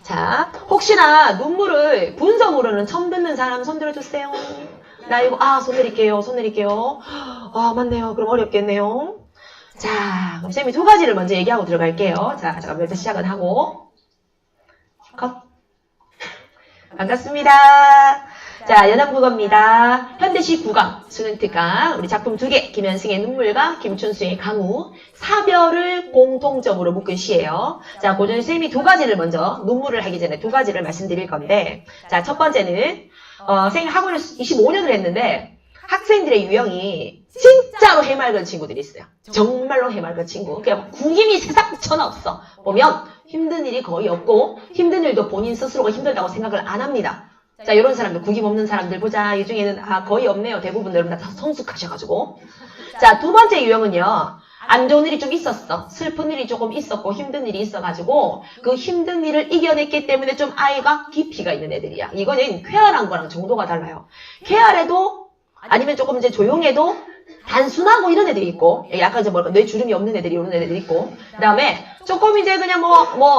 자, 혹시나 눈물을 분성으로는 처음 듣는 사람 손 들어주세요. 나 이거, 손 내릴게요. 손 내릴게요. 맞네요. 그럼 어렵겠네요. 자, 그럼 쌤이 두 가지를 먼저 얘기하고 들어갈게요. 자, 잠깐 먼저 시작은 하고. 컷. 반갑습니다. 자, 연암국어입니다. 현대시 9강, 수능특강, 우리 작품 2개, 김현승의 눈물과 김춘수의 강우, 사별을 공통점으로 묶은 시예요. 자, 고전 쌤이 두 가지를 먼저, 눈물을 하기 전에 두 가지를 말씀드릴 건데, 자, 첫 번째는, 쌤이 학원을 25년을 했는데, 학생들의 유형이 진짜로 해맑은 친구들이 있어요. 정말로 해맑은 친구. 그냥 구김이 세상 천하 없어. 보면 힘든 일이 거의 없고 힘든 일도 본인 스스로가 힘들다고 생각을 안 합니다. 자, 이런 사람들, 구김 없는 사람들 보자. 이 중에는 거의 없네요. 대부분 여러분 다 성숙하셔가지고. 자, 두 번째 유형은요. 안 좋은 일이 좀 있었어. 슬픈 일이 조금 있었고 힘든 일이 있어가지고 그 힘든 일을 이겨냈기 때문에 좀 아이가 깊이가 있는 애들이야. 이거는 쾌활한 거랑 정도가 달라요. 쾌활해도 아니면 조금 이제 조용해도 단순하고 이런 애들이 있고, 약간 이제 뇌 주름이 없는 애들이 이런 애들이 있고, 그 다음에 조금 이제 그냥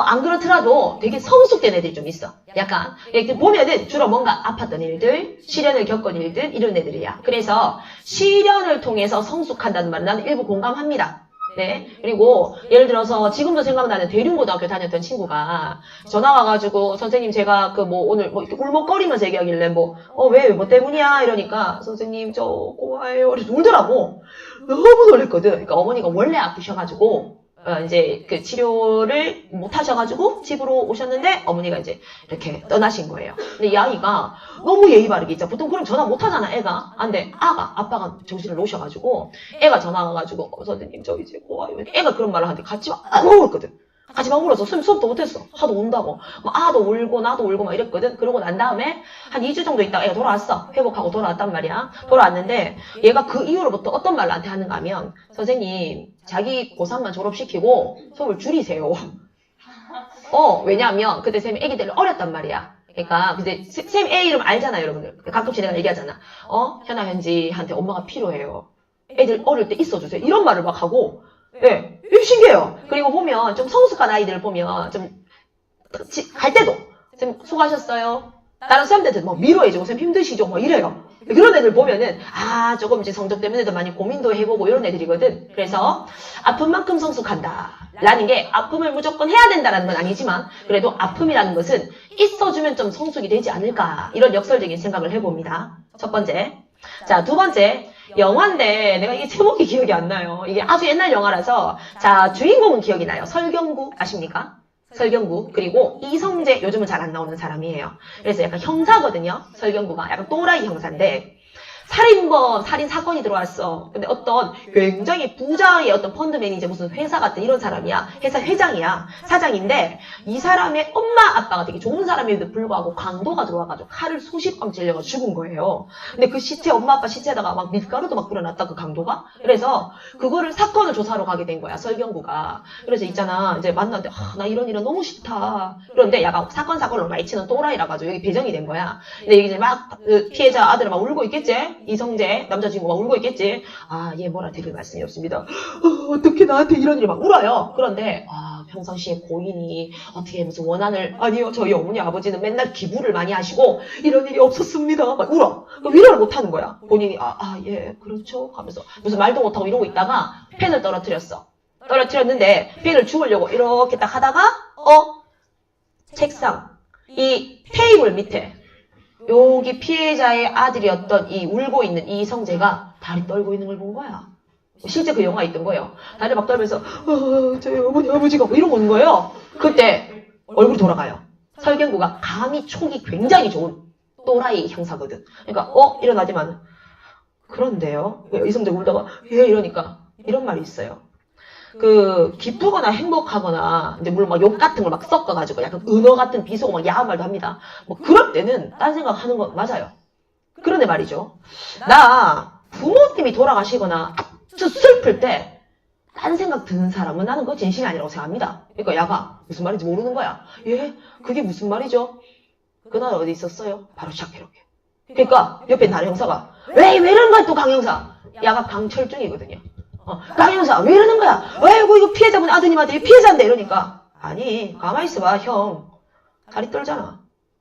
안 그렇더라도 되게 성숙된 애들이 좀 있어. 약간, 이렇게 보면은 주로 뭔가 아팠던 일들, 시련을 겪은 일들, 이런 애들이야. 그래서 시련을 통해서 성숙한다는 말은 나는 일부 공감합니다. 네. 그리고 예를 들어서 지금도 생각나는 대륜고등학교 다녔던 친구가 전화 와가지고 선생님 제가 오늘 이렇게 울먹거리면서 얘기하길래 왜 뭐 때문이야 이러니까 선생님 저 꼬아요 이래서 울더라고. 너무 놀랬거든. 그러니까 어머니가 원래 아프셔가지고 이제 그 치료를 못 하셔가지고 집으로 오셨는데 어머니가 이제 이렇게 떠나신 거예요. 근데 이 아이가 너무 예의 바르게 있죠. 보통 그럼 전화 못 하잖아, 애가. 근데 아빠가 정신을 놓으셔가지고 애가 전화 와가지고 선생님 저 이제 고아요. 애가 그런 말을 하는데 같이 막 울었거든. 같이 막 울어서 수업도 못했어. 하도 운다고. 아도 울고 나도 울고 막 이랬거든. 그러고 난 다음에 한 2주 정도 있다가 애가 돌아왔어. 회복하고 돌아왔단 말이야. 돌아왔는데 얘가 그 이후로부터 어떤 말을 나한테 하는가 하면 선생님 자기 고3만 졸업시키고 수업을 줄이세요. 왜냐하면 그때 쌤이 애기들 어렸단 말이야. 그러니까 근데 쌤 애 이름 알잖아요, 여러분들. 가끔씩 내가 얘기하잖아. 현아 현지한테 엄마가 필요해요. 애들 어릴 때 있어주세요. 이런 말을 막 하고 예, 신기해요. 그리고 보면 좀 성숙한 아이들을 보면 좀 갈 때도 쌤 수고하셨어요. 다른 쌤들한테 막 위로해주고 쌤 힘드시죠? 막 이래요. 그런 애들 보면은 조금 이제 성적 때문에도 많이 고민도 해보고 이런 애들이거든. 그래서 아픈 만큼 성숙한다 라는 게 아픔을 무조건 해야 된다는 건 아니지만 그래도 아픔이라는 것은 있어주면 좀 성숙이 되지 않을까 이런 역설적인 생각을 해봅니다. 첫 번째. 자, 두 번째. 영화인데 내가 이게 제목이 기억이 안 나요. 이게 아주 옛날 영화라서 자, 주인공은 기억이 나요. 설경구 아십니까? 설경구 그리고 이성재 요즘은 잘 안 나오는 사람이에요. 그래서 약간 형사거든요. 설경구가 약간 또라이 형사인데 살인범, 살인 사건이 들어왔어. 근데 어떤 굉장히 부자의 어떤 펀드맨이 이제 무슨 회사 같은 이런 사람이야. 회사 회장이야. 사장인데 이 사람의 엄마 아빠가 되게 좋은 사람임에도 불구하고 강도가 들어와가지고 칼을 수십 방 찔려가지고 죽은 거예요. 근데 그 시체, 엄마 아빠 시체에다가 막 밀가루도 막 뿌려놨다 그 강도가. 그래서 그거를 사건을 조사하러 가게 된 거야. 설경구가. 그래서 있잖아. 이제 만났는데 나 이런 일은 너무 싫다. 그런데 약간 사건을 많이 치는 또라이라 가지고 여기 배정이 된 거야. 근데 여기 이제 막 그 피해자 아들은 막 울고 있겠지? 이성재 남자친구 막 울고 있겠지. 얘 뭐라 드릴 말씀이 없습니다. 어떻게 나한테 이런 일이 막 울어요. 그런데 평상시에 고인이 어떻게 무슨 원한을 아니요 저희 어머니 아버지는 맨날 기부를 많이 하시고 이런 일이 없었습니다. 막 울어. 위로를 못 하는 거야. 본인이 예 그렇죠 하면서 무슨 말도 못하고 이러고 있다가 펜을 떨어뜨렸는데 펜을 주우려고 이렇게 딱 하다가 책상 이 테이블 밑에 여기 피해자의 아들이었던 이 울고 있는 이성재가 다리 떨고 있는 걸 본 거야. 실제 그 영화에 있던 거예요. 다리 막 떨면서 저희 어머니 아버지가 뭐 이러고 오는 거예요. 그때 얼굴이 돌아가요. 설경구가 감히 촉이 굉장히 좋은 또라이 형사거든. 그러니까 일어나지만 그런데요. 이성재 울다가 이러니까 이런 말이 있어요. 기쁘거나 행복하거나, 이제 물론 막 욕 같은 걸 막 섞어가지고 약간 은어 같은 비속어 막 야한 말도 합니다. 그럴 때는 딴 생각 하는 거 맞아요. 그런데 말이죠. 나 부모님이 돌아가시거나 아주 슬플 때 딴 생각 드는 사람은 나는 그거 진심이 아니라고 생각합니다. 그러니까 야가 무슨 말인지 모르는 거야. 예? 그게 무슨 말이죠? 그날 어디 있었어요? 바로 시작해 이렇게. 그러니까 옆에 다른 형사가 왜 이런 거야 또 강형사. 야가 강철중이거든요. 강형사 왜 이러는 거야? 아이고 이거 피해자분 아드님한테 피해자인데 이러니까 아니 가만히 있어봐 형. 다리 떨잖아.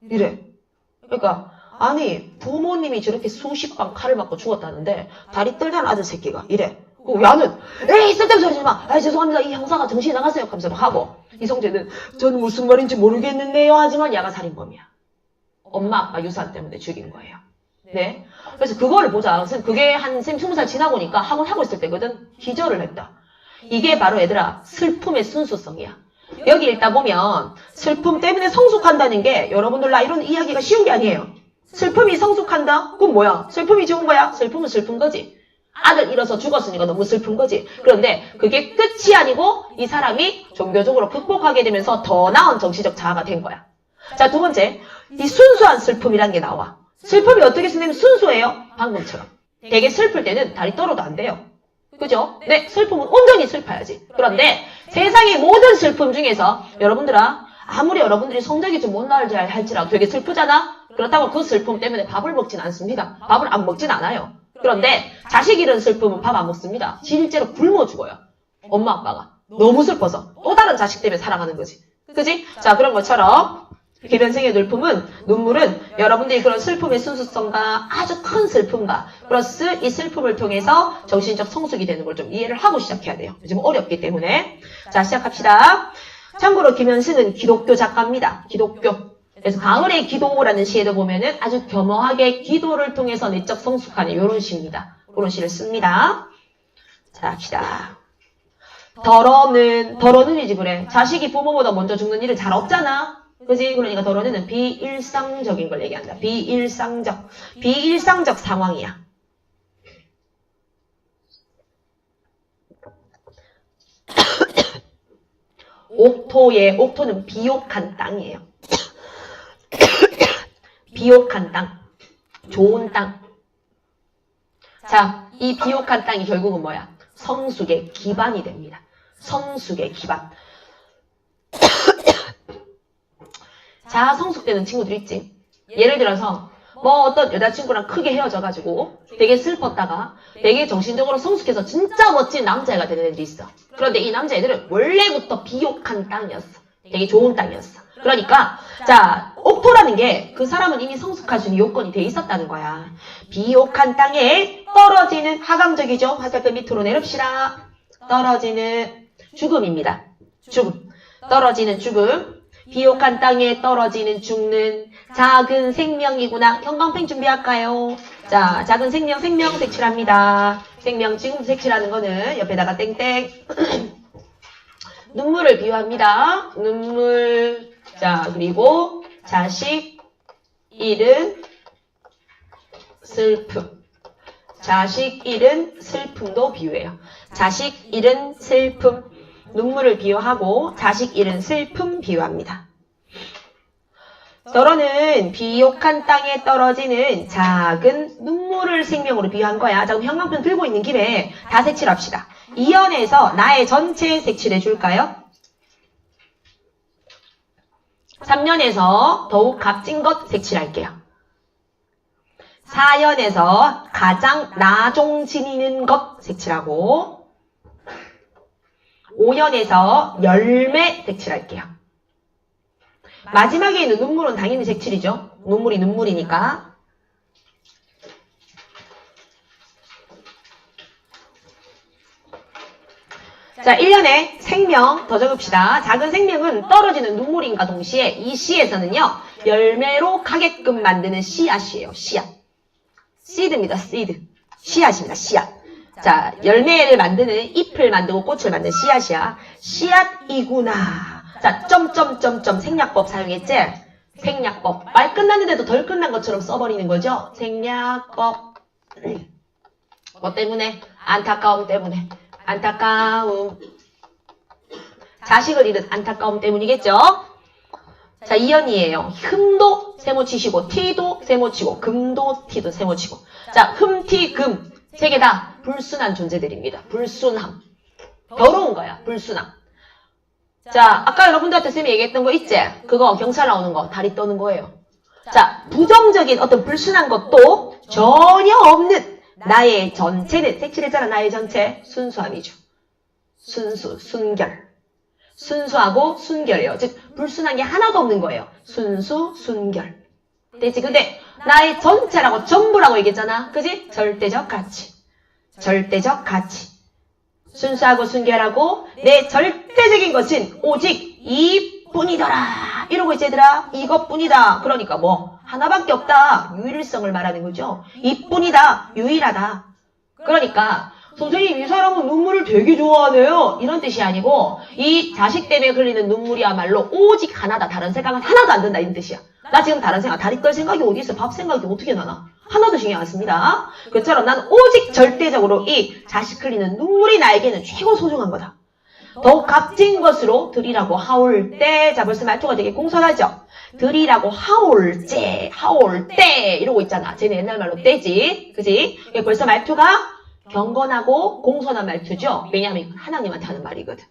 이래. 그러니까 아니 부모님이 저렇게 수십 방 칼을 맞고 죽었다는데 다리 떨잖아 아들 새끼가. 이래. 야는 에이 쓸데없는 소리 하지 마. 아 죄송합니다. 이 형사가 정신이 나갔어요. 하면서 막 하고 이성재는 저는 무슨 말인지 모르겠는데요. 하지만 야가 살인범이야. 엄마 아빠 유산 때문에 죽인 거예요. 네. 그래서 그거를 보자. 그게 한 20살 지나고 니까 학원 하고 있을 때거든. 기절을 했다. 이게 바로 얘들아 슬픔의 순수성이야. 여기 읽다 보면 슬픔 때문에 성숙한다는 게 여러분들 나 이런 이야기가 쉬운 게 아니에요. 슬픔이 성숙한다? 그건 뭐야? 슬픔이 좋은 거야? 슬픔은 슬픈 거지. 아들 잃어서 죽었으니까 너무 슬픈 거지. 그런데 그게 끝이 아니고 이 사람이 종교적으로 극복하게 되면서 더 나은 정치적 자아가 된 거야. 자, 두 번째. 이 순수한 슬픔이라는 게 나와. 슬픔이 어떻게 쓰냐면 순수해요. 방금처럼. 되게 슬플 때는 다리 떨어도 안 돼요. 그죠? 네, 슬픔은 온전히 슬퍼야지. 그런데 세상의 모든 슬픔 중에서 여러분들아 아무리 여러분들이 성적이 좀 못 나올지 할지라도 되게 슬프잖아? 그렇다고 그 슬픔 때문에 밥을 먹진 않습니다. 밥을 안 먹진 않아요. 그런데 자식 잃은 슬픔은 밥 안 먹습니다. 실제로 굶어 죽어요. 엄마 아빠가. 너무 슬퍼서. 또 다른 자식 때문에 살아가는 거지. 그지? 자, 그런 것처럼 기변생의 눈물은 여러분들이 그런 슬픔의 순수성과 아주 큰 슬픔과 플러스 이 슬픔을 통해서 정신적 성숙이 되는 걸 좀 이해를 하고 시작해야 돼요. 요즘 어렵기 때문에. 자, 시작합시다. 참고로 김현승은 기독교 작가입니다. 기독교. 그래서 가을의 기도라는 시에도 보면은 아주 겸허하게 기도를 통해서 내적 성숙하는 이런 시입니다. 그런 시를 씁니다. 자, 합시다. 덜어는이지 그래. 자식이 부모보다 먼저 죽는 일은 잘 없잖아. 그지? 그러니까 덜어는 비일상적인 걸 얘기한다. 비일상적 상황이야. 옥토는 비옥한 땅이에요. 비옥한 땅. 좋은 땅. 자, 이 비옥한 땅이 결국은 뭐야? 성숙의 기반이 됩니다. 성숙의 기반. 자, 성숙되는 친구들 있지. 예를 들어서 뭐 어떤 여자친구랑 크게 헤어져가지고 되게 슬펐다가 되게 정신적으로 성숙해서 진짜 멋진 남자애가 되는 애들이 있어. 그런데 이 남자애들은 원래부터 비옥한 땅이었어. 되게 좋은 땅이었어. 그러니까 자, 옥토라는 게 그 사람은 이미 성숙할 수 있는 요건이 돼 있었다는 거야. 비옥한 땅에 떨어지는 하강적이죠. 화살표 밑으로 내립시다. 떨어지는 죽음입니다. 죽음. 떨어지는 죽음. 비옥한 땅에 떨어지는 죽는 작은 생명이구나. 형광펜 준비할까요? 자, 작은 생명 색칠합니다. 생명 지금 색칠하는 거는 옆에다가 땡땡. 눈물을 비유합니다. 눈물. 자, 그리고 자식 잃은 슬픔. 자식 잃은 슬픔도 비유해요. 자식 잃은 슬픔. 눈물을 비유하고 자식 잃은 슬픔 비유합니다. 덜어는 비옥한 땅에 떨어지는 작은 눈물을 생명으로 비유한 거야. 자, 그럼 형광펜 들고 있는 김에 다 색칠합시다. 2연에서 나의 전체 색칠해 줄까요? 3년에서 더욱 값진 것 색칠할게요. 4연에서 가장 나종 지니는 것 색칠하고 5연에서 열매 색칠할게요. 마지막에 있는 눈물은 당연히 색칠이죠. 눈물이 눈물이니까. 자, 1년에 생명 더 적읍시다. 작은 생명은 떨어지는 눈물인과 동시에 이 시에서는요. 열매로 가게끔 만드는 씨앗이에요. 씨앗. 씨드입니다. 씨드. 씨앗입니다. 씨앗. 자, 열매를 만드는 잎을 만들고 꽃을 만드는 씨앗이야. 씨앗이구나. 자, 점점점점 생략법 사용했지? 생략법. 말 끝났는데도 덜 끝난 것처럼 써버리는 거죠? 생략법. 뭐 때문에? 안타까움 때문에. 안타까움. 자식을 잃은 안타까움 때문이겠죠? 자, 2연이에요. 흠도 세모치시고, 티도 세모치고, 금도 티도 세모치고. 자, 흠, 티, 금. 세 개 다 불순한 존재들입니다. 불순함. 더러운 거야. 불순함. 자, 아까 여러분들한테 쌤이 얘기했던 거 있지? 그거 경찰 나오는 거 다리 떠는 거예요. 자, 부정적인 어떤 불순한 것도 전혀 없는 나의 전체는 색칠했잖아. 나의 전체. 순수함이죠. 순수, 순결. 순수하고 순결해요. 즉 불순한 게 하나도 없는 거예요. 순수, 순결. 되지? 근데 나의 전체라고 전부라고 얘기했잖아. 그지? 절대적 가치. 절대적 가치. 순수하고 순결하고 내 절대적인 것은 오직 이뿐이더라. 이러고 있지 얘들아. 이것뿐이다. 그러니까 뭐 하나밖에 없다. 유일성을 말하는 거죠. 이뿐이다. 유일하다. 그러니까 선생님 이 사람은 눈물을 되게 좋아하네요. 이런 뜻이 아니고 이 자식 때문에 흘리는 눈물이야말로 오직 하나다. 다른 생각은 하나도 안 든다. 이런 뜻이야. 나 지금 다른 생각, 다리 떨 생각이 어디 있어? 밥 생각이 어떻게 나나? 하나도 신경 안 씁니다. 그처럼 난 오직 절대적으로 이 자식 흘리는 눈물이 나에게는 최고 소중한 거다. 더욱 값진 것으로 드리라고 하올 때, 자 벌써 말투가 되게 공손하죠? 드리라고 하올 때 이러고 있잖아. 쟤는 옛날 말로 때지, 그지? 벌써 말투가 경건하고 공손한 말투죠. 왜냐하면 하나님한테 하는 말이거든.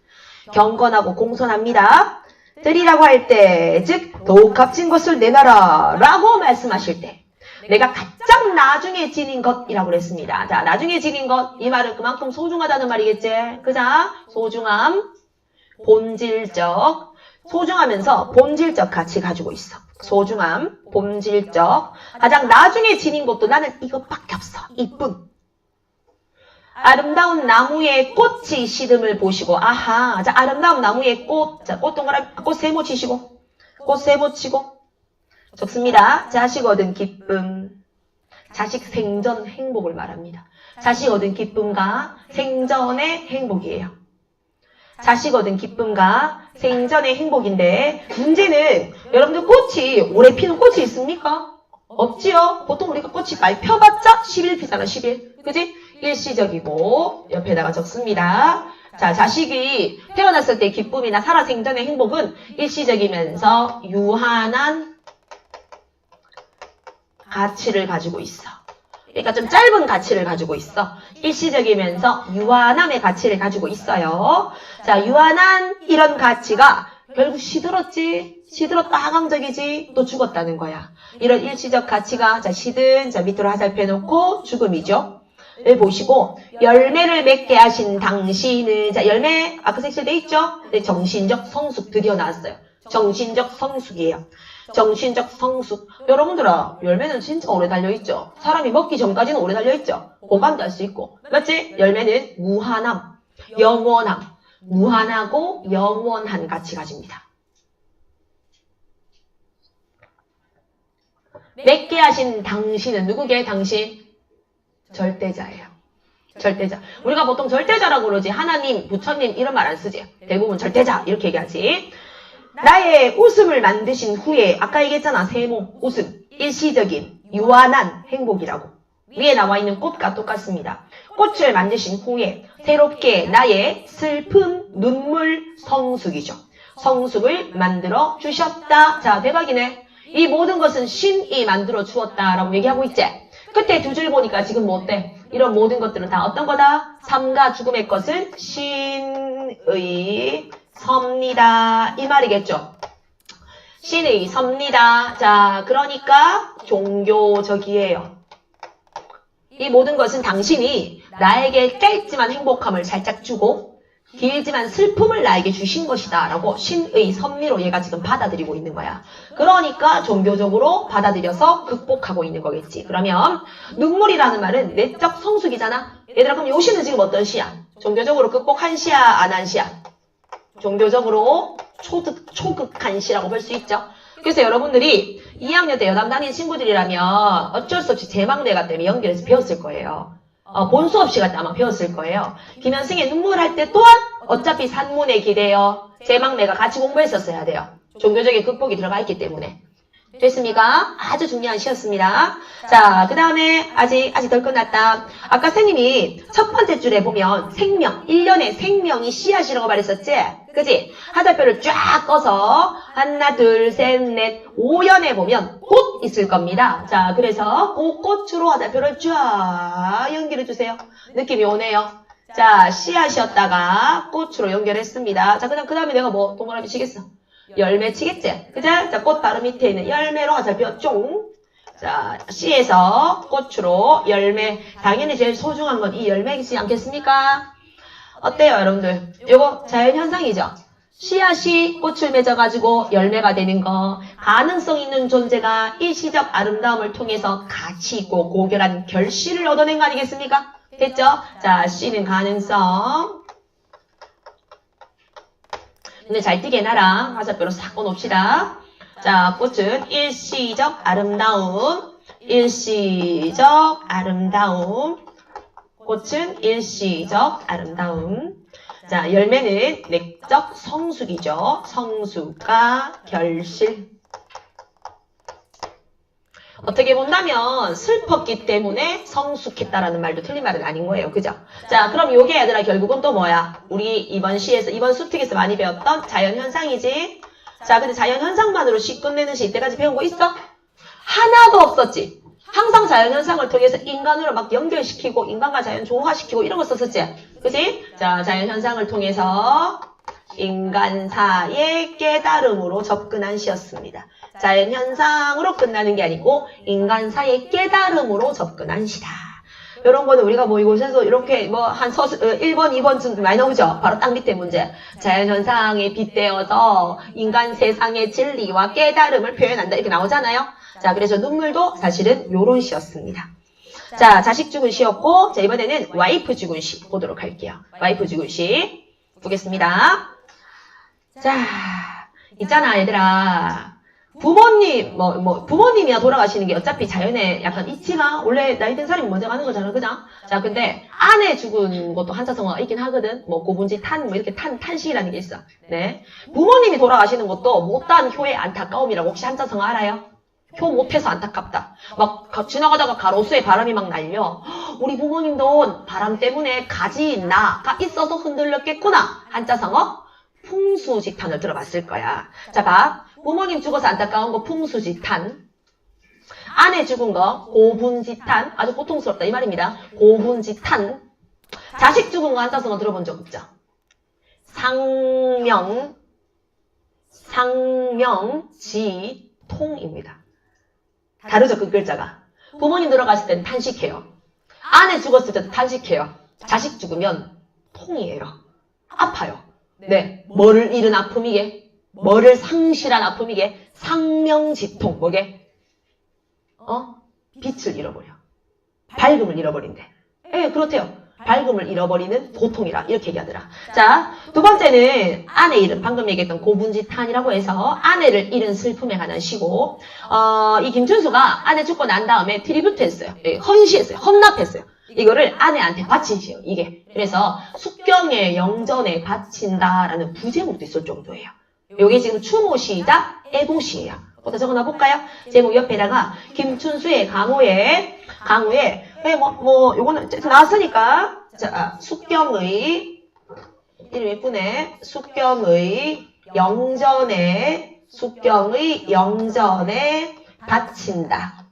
경건하고 공손합니다. 드리라고 할 때, 즉 더욱 값진 것을 내놔라 라고 말씀하실 때 내가 가장 나중에 지닌 것이라고 그랬습니다. 자, 나중에 지닌 것, 이 말은 그만큼 소중하다는 말이겠지. 그자? 소중함, 본질적, 소중하면서 본질적 가치 가지고 있어. 소중함, 본질적. 가장 나중에 지닌 것도 나는 이것밖에 없어. 이뿐. 아름다운 나무의 꽃이 시듬을 보시고, 아하, 자, 아름다운 나무의 꽃, 자, 꽃 동그라미, 꽃 세모 치시고, 꽃 세모 치고, 좋습니다. 자식 얻은 기쁨, 자식 생전 행복을 말합니다. 자식 얻은 기쁨과 생전의 행복이에요. 자식 얻은 기쁨과 생전의 행복인데, 문제는 여러분들 꽃이, 올해 피는 꽃이 있습니까? 없지요? 보통 우리가 꽃이 많이 펴봤자 10일 피잖아, 10일. 그지? 일시적이고 옆에다가 적습니다. 자, 자식이 태어났을 때 기쁨이나 살아생전의 행복은 일시적이면서 유한한 가치를 가지고 있어. 그러니까 좀 짧은 가치를 가지고 있어. 일시적이면서 유한함의 가치를 가지고 있어요. 자, 유한한 이런 가치가 결국 시들었지. 시들었다 하강적이지. 또 죽었다는 거야. 이런 일시적 가치가 자 시든 자 밑으로 화살표 해놓고 죽음이죠. 보시고 열매를 맺게 하신 당신은 자 열매 아까 색칠돼 있죠? 네, 정신적 성숙 드디어 나왔어요. 정신적 성숙이에요. 정신적 성숙. 여러분들아 열매는 진짜 오래 달려있죠? 사람이 먹기 전까지는 오래 달려있죠? 공감도 할 수 있고 맞지? 열매는 무한함, 영원함, 무한하고 영원한 가치 가집니다. 맺게 하신 당신은 누구게? 당신? 절대자예요. 절대자. 우리가 보통 절대자라고 그러지 하나님, 부처님 이런 말 안 쓰지. 대부분 절대자 이렇게 얘기하지. 나의 웃음을 만드신 후에 아까 얘기했잖아. 세모, 웃음. 일시적인 유한한 행복이라고. 위에 나와 있는 꽃과 똑같습니다. 꽃을 만드신 후에 새롭게 나의 슬픔, 눈물, 성숙이죠. 성숙을 만들어 주셨다. 자, 대박이네. 이 모든 것은 신이 만들어 주었다라고 얘기하고 있지. 끝에 두 줄 보니까 지금 뭐 어때? 이런 모든 것들은 다 어떤 거다? 삶과 죽음의 것은 신의 섭니다. 이 말이겠죠. 신의 섭니다. 자, 그러니까 종교적이에요. 이 모든 것은 당신이 나에게 짧지만 행복함을 살짝 주고 길지만 슬픔을 나에게 주신 것이다 라고 신의 섭리로 얘가 지금 받아들이고 있는 거야. 그러니까 종교적으로 받아들여서 극복하고 있는 거겠지. 그러면 눈물이라는 말은 내적 성숙이잖아. 얘들아 그럼 요 시는 지금 어떤 시야? 종교적으로 극복한 시야 안 한 시야? 종교적으로 초극한 시라고 볼 수 있죠. 그래서 여러분들이 2학년 때 여담 다닌 친구들이라면 어쩔 수 없이 제망대가 때문에 연결해서 배웠을 거예요. 본 수업 시간 때 아마 배웠을 거예요. 김현승의 눈물 할 때 또한 어차피 산문에 기대어 제망매가 같이 공부했었어야 돼요. 종교적인 극복이 들어가 있기 때문에. 됐습니까? 아주 중요한 시였습니다. 자, 그 다음에 아직 덜 끝났다. 아까 선생님이 첫 번째 줄에 보면 생명, 1년의 생명이 씨앗이라고 말했었지? 그지? 화살표를 쫙 꺼서 하나, 둘, 셋, 넷, 5연에 보면 꽃 있을 겁니다. 자, 그래서 그 꽃으로 화살표를 쫙 연결해주세요. 느낌이 오네요. 자, 씨앗이었다가 꽃으로 연결했습니다. 자, 그 다음에 내가 뭐 동그라미 치겠어? 열매 치겠지? 그죠? 자, 꽃 바로 밑에 있는 열매로 화살표 쫑. 자, 씨에서 꽃으로 열매. 당연히 제일 소중한 건 이 열매이지 않겠습니까? 어때요, 여러분들? 이거 자연현상이죠? 씨앗이 꽃을 맺어가지고 열매가 되는 거, 가능성 있는 존재가 일시적 아름다움을 통해서 가치 있고 고결한 결실을 얻어낸 거 아니겠습니까? 됐죠? 자, C는 가능성. 근데 잘 띄게 해놔라. 화살표로 싹 꺼놓읍시다. 자, 꽃은 일시적 아름다움. 일시적 아름다움. 꽃은 일시적 아름다움. 자, 열매는 내적 성숙이죠. 성숙과 결실. 어떻게 본다면 슬펐기 때문에 성숙했다라는 말도 틀린 말은 아닌 거예요. 그죠? 자, 그럼 요게 얘들아 결국은 또 뭐야? 우리 이번 시에서, 이번 수특에서 많이 배웠던 자연현상이지? 자, 근데 자연현상만으로 시 끝내는 시 이때까지 배운 거 있어? 하나도 없었지? 항상 자연현상을 통해서 인간으로 막 연결시키고 인간과 자연 조화시키고 이런 거 썼었지? 그치? 자, 자연현상을 통해서 인간사의 깨달음으로 접근한 시였습니다. 자연현상으로 끝나는 게 아니고 인간사의 깨달음으로 접근한 시다. 이런 거는 우리가 뭐 이곳에서 이렇게 뭐 한 1번, 2번쯤 많이 나오죠? 바로 딱 밑에 문제. 자연현상에 빗대어서 인간 세상의 진리와 깨달음을 표현한다. 이렇게 나오잖아요? 자, 그래서 눈물도 사실은 요런 시였습니다. 자, 자식 죽은 시였고, 자, 이번에는 와이프 죽은 시 보도록 할게요. 와이프 죽은 시 보겠습니다. 자, 있잖아, 얘들아. 부모님, 부모님이야 돌아가시는 게 어차피 자연에 약간 이치가, 원래 나이 든 사람이 먼저 가는 거잖아, 그죠? 자, 근데 아내 죽은 것도 한자성어가 있긴 하거든. 뭐, 고분지 탄, 뭐, 이렇게 탄식이라는 게 있어. 네. 부모님이 돌아가시는 것도 못한 효의 안타까움이라고 혹시 한자성어 알아요? 효 못해서 안타깝다. 막 지나가다가 가로수에 바람이 막 날려. 우리 부모님도 바람 때문에 가지 나가 있어서 흔들렸겠구나. 한자성어 풍수지탄을 들어봤을 거야. 자, 봐. 부모님 죽어서 안타까운 거 풍수지탄. 아내 죽은 거 고분지탄. 아주 고통스럽다 이 말입니다. 고분지탄. 자식 죽은 거 한자성어 들어본 적 없죠? 상명지통입니다. 다르죠, 그 글자가. 부모님 돌아가실 때는 탄식해요. 아내 죽었을 때도 탄식해요. 자식 죽으면 통이에요. 아파요. 네. 뭐를 잃은 아픔이게? 뭐를 상실한 아픔이게? 상명지통. 뭐게? 빛을 잃어버려. 밝음을 잃어버린대. 예, 그렇대요. 밝음을 잃어버리는 고통이라 이렇게 얘기하더라. 자, 두 번째는 아내 잃은, 방금 얘기했던 고분지탄이라고 해서 아내를 잃은 슬픔에 관한 시고, 이 김춘수가 아내 죽고 난 다음에 트리뷰트 했어요. 헌시했어요. 헌납했어요. 이거를 아내한테 바친 시예요, 이게. 그래서 숙경의 영전에 바친다라는 부제목도 있을 정도예요. 요게 지금 추모시이자 애도시예요. 어디다 적어놔 볼까요? 제목 옆에다가 김춘수의 강호에 요거는 나왔으니까. 자, 숙경의, 이름 예쁘네. 숙경의 영전에 바친다.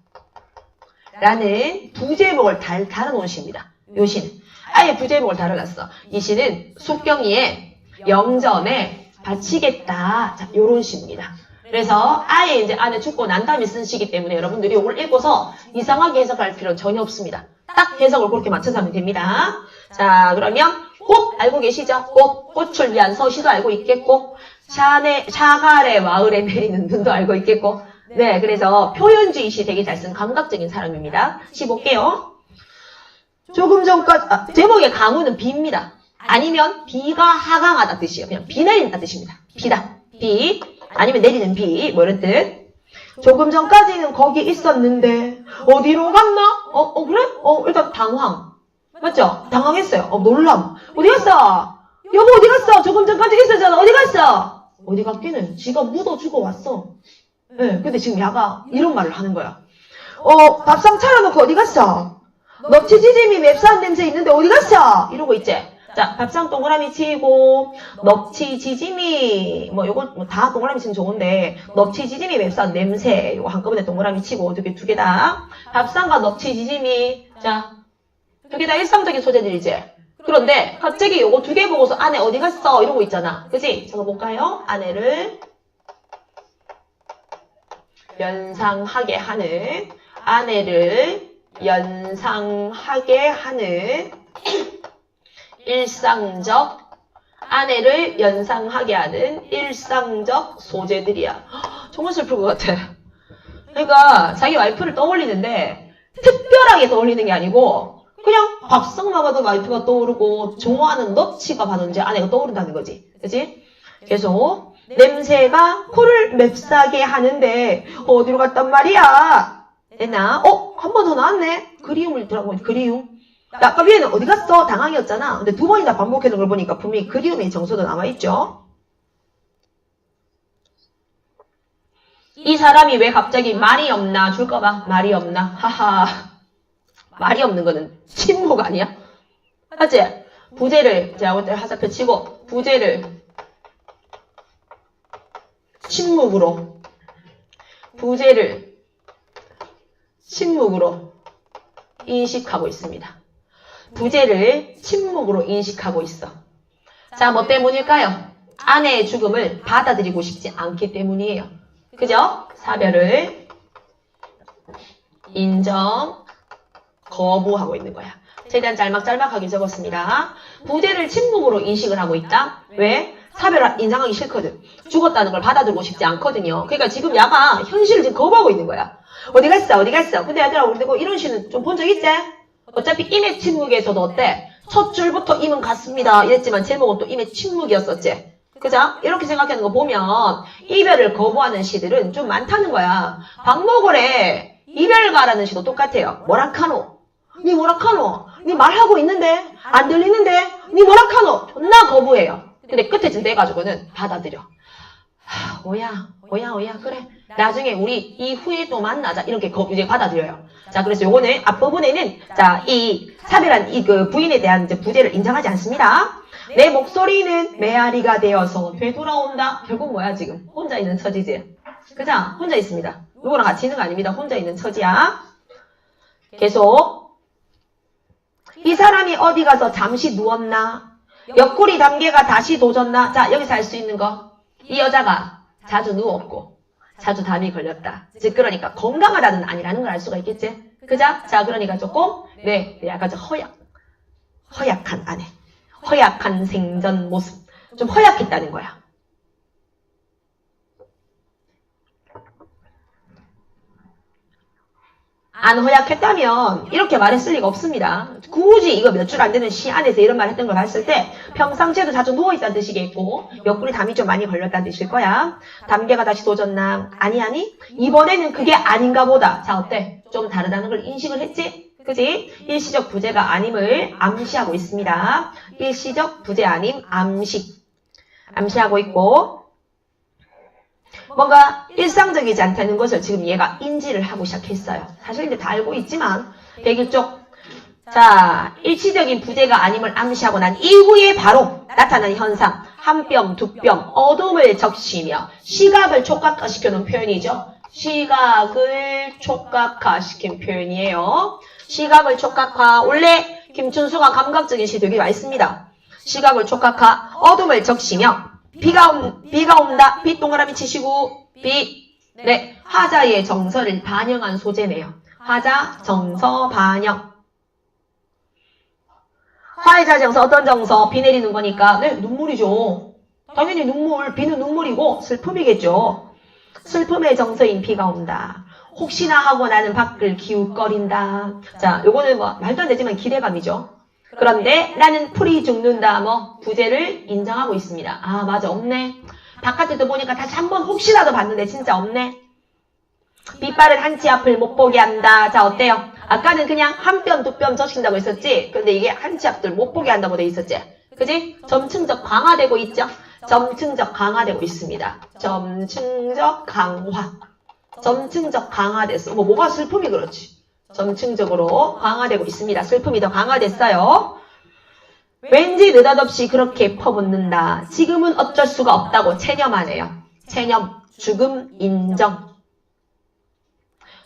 라는 부제목을 달아놓은 시입니다. 요 시는. 아예 부제목을 달아놨어. 이 시는 숙경이의 영전에 바치겠다. 자, 요런 시입니다. 그래서 아예 이제 아내 죽고 난 다음에 쓴 시기 때문에 여러분들이 이걸 읽고서 이상하게 해석할 필요는 전혀 없습니다. 딱 해석을 그렇게 맞춰서 하면 됩니다. 자, 그러면 꽃 알고 계시죠? 꽃을 위한 서시도 알고 있겠고, 샤갈의 마을에 내리는 눈도 알고 있겠고, 네, 그래서 표현주의 시 되게 잘 쓴 감각적인 사람입니다. 시 볼게요. 조금 전까지, 제목의 강우는 비입니다. 아니면 비가 하강하다 뜻이에요. 그냥 비 내린다 뜻입니다. 비다. 비. 아니면 내리는 비. 뭐 이런 뜻. 조금 전까지는 거기 있었는데 어디로 갔나? 그래? 일단 당황. 맞죠? 당황했어요. 놀람. 어디 갔어? 여보 어디 갔어? 조금 전까지 있었잖아. 어디 갔어? 어디 갔기는 지가 묻어주고 왔어. 네, 근데 지금 야가 이런 말을 하는 거야. 밥상 차려놓고 어디 갔어? 넙치지짐이 맵싼 냄새 있는데 어디 갔어? 이러고 있지? 자, 밥상 동그라미 치고, 넙치지짐이, 요거 다 동그라미 치면 좋은데, 넙치지짐이 맵싼 냄새, 요거 한꺼번에 동그라미 치고, 두 개 다. 밥상과 넙치지짐이, 자, 두 개 다 일상적인 소재들이지? 그런데, 갑자기 요거 두 개 보고서 아내 어디 갔어? 이러고 있잖아. 그치? 적어볼까요? 아내를 연상하게 하는, 일상적 아내를 연상하게 하는 일상적 소재들이야. 정말 슬플 것 같아. 그러니까 자기 와이프를 떠올리는데 특별하게 떠올리는 게 아니고 그냥 밥상만 봐도 와이프가 떠오르고 좋아하는 너치가 봐든지 아내가 떠오른다는 거지. 그치? 계속 냄새가 코를 맵싸게 하는데 어디로 갔단 말이야? 됐나? 한 번 더 나왔네. 그리움을 들어보니 그리움. 아까 위에는 어디 갔어? 당황이었잖아. 근데 두 번이나 반복해서 걸 보니까 분명히 그리움의 정서도 남아있죠. 이 사람이 왜 갑자기 말이 없나? 줄까봐 말이 없나? 하하. 말이 없는 거는 침묵 아니야? 맞지? 부재를 제가 볼 때 화살표 치고 부재를 침묵으로 부재를 침묵으로 인식하고 있습니다. 부재를 침묵으로 인식하고 있어. 자, 뭐 때문일까요? 아내의 죽음을 받아들이고 싶지 않기 때문이에요. 그죠? 사별을 인정, 거부하고 있는 거야. 최대한 짤막짤막하게 적었습니다. 부재를 침묵으로 인식을 하고 있다. 왜? 사별을 인정하기 싫거든. 죽었다는 걸 받아들이고 싶지 않거든요. 그러니까 지금 야가 현실을 지금 거부하고 있는 거야. 어디 갔어? 어디 갔어? 근데 얘들아, 우리 뭐 이런 시는 좀 본 적 있지? 어차피 임의 침묵에서도 어때? 첫 줄부터 임은 같습니다. 이랬지만 제목은 또 임의 침묵이었었지. 그죠? 이렇게 생각하는 거 보면 이별을 거부하는 시들은 좀 많다는 거야. 박목월의 이별가라는 시도 똑같아요. 뭐라카노? 니 뭐라카노? 니 말하고 있는데? 안 들리는데? 니 뭐라카노? 존나 거부해요. 근데 끝에 진대가지고는 받아들여. 오야, 그래. 나중에 우리 이후에 또 만나자. 이렇게 이제 받아들여요. 자, 그래서 요거는 앞부분에는, 자, 이 사별한 그 부인에 대한 이제 부재를 인정하지 않습니다. 내 목소리는 메아리가 되어서 되돌아온다. 결국 뭐야, 지금? 혼자 있는 처지지. 그죠? 혼자 있습니다. 누구랑 같이 있는 거 아닙니다. 혼자 있는 처지야. 계속. 이 사람이 어디 가서 잠시 누웠나? 옆구리 단계가 다시 도졌나? 자, 여기서 알 수 있는 거. 이 여자가 자주 누웠고, 자주 담이 걸렸다. 즉, 그러니까 건강하다는 아니라는 걸 알 수가 있겠지? 그죠? 자, 그러니까 조금, 약간 좀 허약한 아내. 허약한 생전 모습. 좀 허약했다는 거야. 안 허약했다면 이렇게 말했을 리가 없습니다. 굳이 이거 몇 줄 안 되는 시 안에서 이런 말 했던 걸 봤을 때 평상시에도 자주 누워있다는 뜻이겠고 옆구리 담이 좀 많이 걸렸다는 뜻일 거야. 담배가 다시 도졌나? 아니 이번에는 그게 아닌가 보다. 자, 어때? 좀 다르다는 걸 인식을 했지? 그지? 일시적 부재가 아님을 암시하고 있습니다. 일시적 부재 아님 암시하고 있고 뭔가 일상적이지 않다는 것을 지금 얘가 인지를 하고 시작했어요. 사실 이제 다 알고 있지만 101쪽. 자, 일시적인 부재가 아님을 암시하고 난 이후에 바로 나타난 현상. 한 뼘, 두 뼘, 어둠을 적시며 시각을 촉각화시켜놓은 표현이죠. 시각을 촉각화시킨 표현이에요. 시각을 촉각화. 원래 김춘수가 감각적인 시 되게 많습니다. 시각을 촉각화, 어둠을 적시며 비가 온다. 빛 동그라미 치시고 네, 화자의 정서를 반영한 소재네요. 화자, 정서, 반영. 화자 정서 어떤 정서? 비 내리는 거니까 네, 눈물이죠. 당연히 눈물, 비는 눈물이고 슬픔이겠죠. 슬픔의 정서인 비가 온다. 혹시나 하고 나는 밖을 기웃거린다. 자, 요거는 뭐 말도 안 되지만 기대감이죠. 그런데 나는 풀이 죽는다. 부재를 인정하고 있습니다. 아, 맞아. 없네. 바깥에도 보니까 다시 한번 혹시라도 봤는데 진짜 없네. 빛바른 한치 앞을 못 보게 한다. 자, 어때요? 아까는 그냥 한 뼘, 두 뼘 젖힌다고 했었지? 근데 이게 한치 앞들 못 보게 한다고 돼 있었지? 그지? 점층적 강화되고 있죠? 점층적 강화되고 있습니다. 점층적 강화. 점층적 강화됐어. 뭐가 슬픔이 그렇지. 점층적으로 강화되고 있습니다. 슬픔이 더 강화됐어요. 왠지 느닷없이 그렇게 퍼붓는다. 지금은 어쩔 수가 없다고 체념하네요. 체념, 죽음 인정.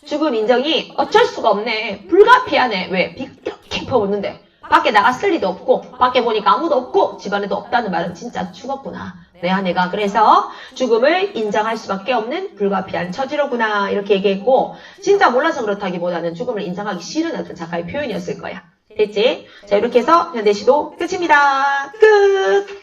죽음 인정이 어쩔 수가 없네. 불가피하네. 왜? 비가 이렇게 퍼붓는데 밖에 나갔을 리도 없고 밖에 보니까 아무도 없고 집안에도 없다는 말은 진짜 죽었구나. 내 아내가. 그래서 죽음을 인정할 수밖에 없는 불가피한 처지로구나. 이렇게 얘기했고 진짜 몰라서 그렇다기보다는 죽음을 인정하기 싫은 어떤 작가의 표현이었을 거야. 됐지? 자, 이렇게 해서 현대시도 끝입니다. 끝!